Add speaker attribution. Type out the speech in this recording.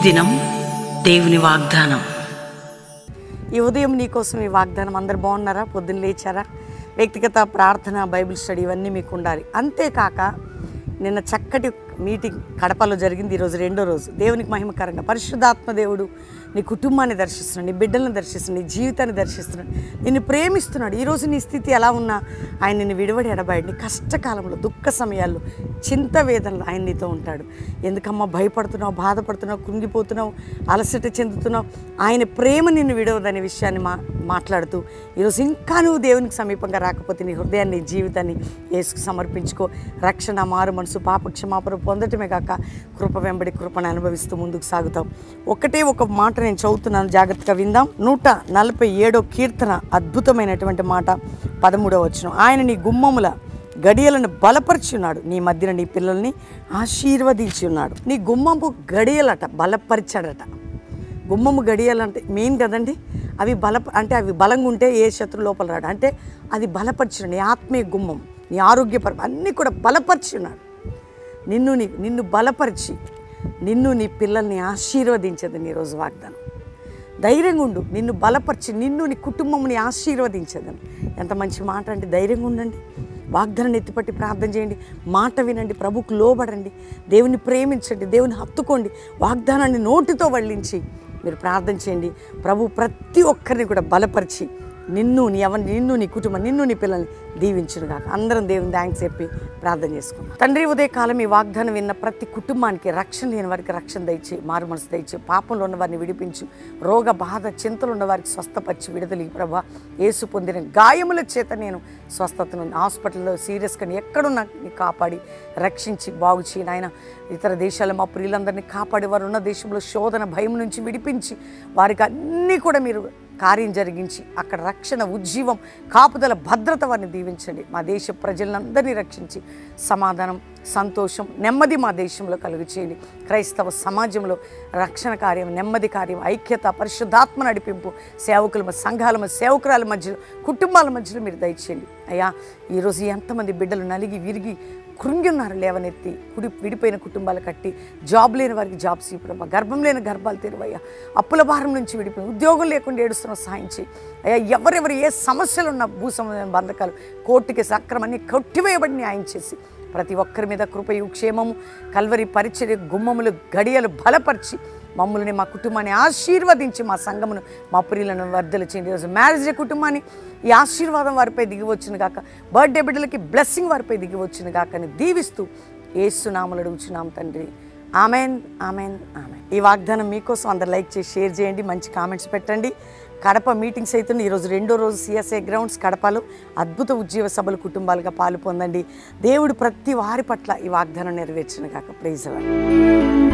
Speaker 1: దినం దేవుని వాగ్దానం.
Speaker 2: ఈ ఉదయం నీకోసం ఈ వాగ్దానం. అందరు బాగున్నారా? పొద్దున్న లేచారా? వ్యక్తిగత ప్రార్థన, బైబిల్ స్టడీ ఇవన్నీ మీకు ఉండాలి. అంతేకాక నిన్న చక్కటి మీటింగ్ కడపలో జరిగింది. ఈరోజు రెండో రోజు. దేవునికి మహిమకరంగా పరిశుద్ధాత్మ దేవుడు నీ కుటుంబాన్ని దర్శిస్తున్నాడు, నీ బిడ్డలను దర్శిస్తున్నాడు, నీ జీవితాన్ని దర్శిస్తున్నాడు, నిన్ను ప్రేమిస్తున్నాడు. ఈరోజు నీ స్థితి ఎలా ఉన్నా ఆయన నిన్ను విడవడి ఎడబాయడు. నీ కష్టకాలంలో, దుఃఖ సమయాల్లో, చింత వేదనలో ఆయన నీతో ఉంటాడు. ఎందుకమ్మా భయపడుతున్నావు, బాధపడుతున్నావు, కృంగిపోతున్నావు, అలసట చెందుతున్నావు? ఆయన ప్రేమ నిన్ను విడవదనే విషయాన్ని మాట్లాడుతూ ఈరోజు ఇంకా నువ్వు దేవునికి సమీపంగా రాకపోతే నీ హృదయాన్ని, నీ జీవితాన్ని యేసుకు సమర్పించుకో. రక్షణ, మారు మనసు, పాప క్షమాపణ పొందటమే కాక కృప వెంబడి కృపను అనుభవిస్తూ ముందుకు సాగుతాం. ఒకటే ఒక మాట నేను చదువుతున్నాను, జాగ్రత్తగా విందాం. 147వ కీర్తన అద్భుతమైనటువంటి మాట, 13వ వచనం. ఆయన నీ గుమ్మముల గడియలను బలపరిచి ఉన్నాడు, నీ మధ్యన నీ పిల్లల్ని ఆశీర్వదించి ఉన్నాడు. నీ గుమ్మము గడియలట బలపరిచాడట. గుమ్మము గడియాలంటే మెయిన్ కదండి. అవి అవి బలంగా ఉంటే ఏ శత్రు లోపల రాడు. అంటే అది బలపరిచిన నీ ఆత్మీయ గుమ్మం, నీ ఆరోగ్యపరం అన్నీ కూడా బలపరిచి ఉన్నాడు. నిన్ను బలపరిచి నిన్ను నీ పిల్లల్ని ఆశీర్వదించదని ఈరోజు వాగ్దానం. ధైర్యంగా ఉండు. నిన్ను బలపరిచి నిన్ను నీ కుటుంబంని ఆశీర్వదించదని. ఎంత మంచి మాట అండి. ధైర్యంగా ఉండండి. వాగ్దానాన్ని ఎత్తిపట్టి ప్రార్థన చేయండి. మాట వినండి. ప్రభుకు లోబడండి. దేవుని ప్రేమించండి. దేవుని హత్తుకోండి. వాగ్దానాన్ని నోటితో వల్లించి మీరు ప్రార్థన చేయండి. ప్రభు ప్రతి ఒక్కరిని కూడా బలపరిచి నిన్ను నీ కుటుంబం, నిన్ను నీ పిల్లల్ని దీవించును గాక. అందరం దేవుని థ్యాంక్స్ చెప్పి ప్రార్థన చేసుకున్నాం. తండ్రి, ఉదయకాలం ఈ వాగ్దానం విన్న ప్రతి కుటుంబానికి రక్షణ లేని వారికి రక్షణ దయచి, మారు మనసు దయచి, పాపంలో ఉన్న వారిని విడిపించు, రోగ బాధ చింతలు ఉన్న వారికి స్వస్థపరిచి విడుదల ప్రభా. యేసు పొందిన గాయముల చేత నేను స్వస్థతను హాస్పిటల్లో సీరియస్గా ఎక్కడున్నా కాపాడి రక్షించి బాగు చేయను ఆయన. ఇతర దేశాల మా ప్రియులందరినీ కాపాడి వారు ఉన్న దేశంలో శోధన, భయం నుంచి విడిపించి వారికి అన్నీ కూడా మీరు కార్యం జరిగించి అక్కడ రక్షణ, ఉజ్జీవం, కాపుదల, భద్రత వారిని దీవించండి. మా దేశ ప్రజలందరినీ రక్షించి సమాధానం, సంతోషం, నెమ్మది మా దేశంలో కలుగు చేయండి. క్రైస్తవ సమాజంలో రక్షణ కార్యం, నెమ్మది కార్యం, ఐక్యత, పరిశుద్ధాత్మ నడిపింపు, సేవకుల సంఘాల సేవకురాల మధ్యలో, కుటుంబాల మధ్యలో మీరు దయచేయండి అయ్యా. ఈరోజు ఎంతమంది బిడ్డలు నలిగి విరిగి కృంగి ఉన్నారు, లేవనెత్తి విడిపోయిన కుటుంబాలు కట్టి, జాబ్ లేని వారికి జాబ్స్ ఇవ్వడం, గర్భం లేని గర్భాలు తెరువయ్యా. అప్పుల భారం నుంచి విడిపోయి ఉద్యోగం లేకుండా ఏడుస్తున్న సహాయం చేయి అయ్యా. ఎవరెవరు ఏ సమస్యలు ఉన్న భూసంబంధమైన బంధకాలు, కోర్టుకి సక్రమాన్ని కొట్టివేయబడి న్యాయం చేసి ప్రతి ఒక్కరి మీద కృపయు, క్షేమము, కల్వరి పరిచర్య గుమ్మములు గడియలు బలపరిచి మమ్మల్ని, మా కుటుంబాన్ని ఆశీర్వదించి మా సంఘమును, మా ప్రియులను వర్ధలు చేయండి. ఈరోజు మ్యారేజ్ కుటుంబాన్ని ఈ ఆశీర్వాదం వారిపై దిగివచ్చును గాక. బర్త్డే బిడ్డలకి బ్లెస్సింగ్ వారిపై దిగివచ్చును గాక అని దీవిస్తూ యేసు నామములో అడుగుచున్నాం తండ్రి. Amen, amen, amen. ఈ వాగ్దానం మీకోసం అందరు లైక్ చేసి షేర్ చేయండి, మంచి కామెంట్స్ పెట్టండి. కడప మీటింగ్స్ అవుతుంది. ఈరోజు రెండో రోజు CSA గ్రౌండ్స్ కడపలో అద్భుత ఉజ్జీవ సభలు కుటుంబాలుగా పాలు పొందండి. దేవుడు ప్రతి వారి పట్ల ఈ వాగ్దానం నెరవేర్చును గాక. Praise the lord.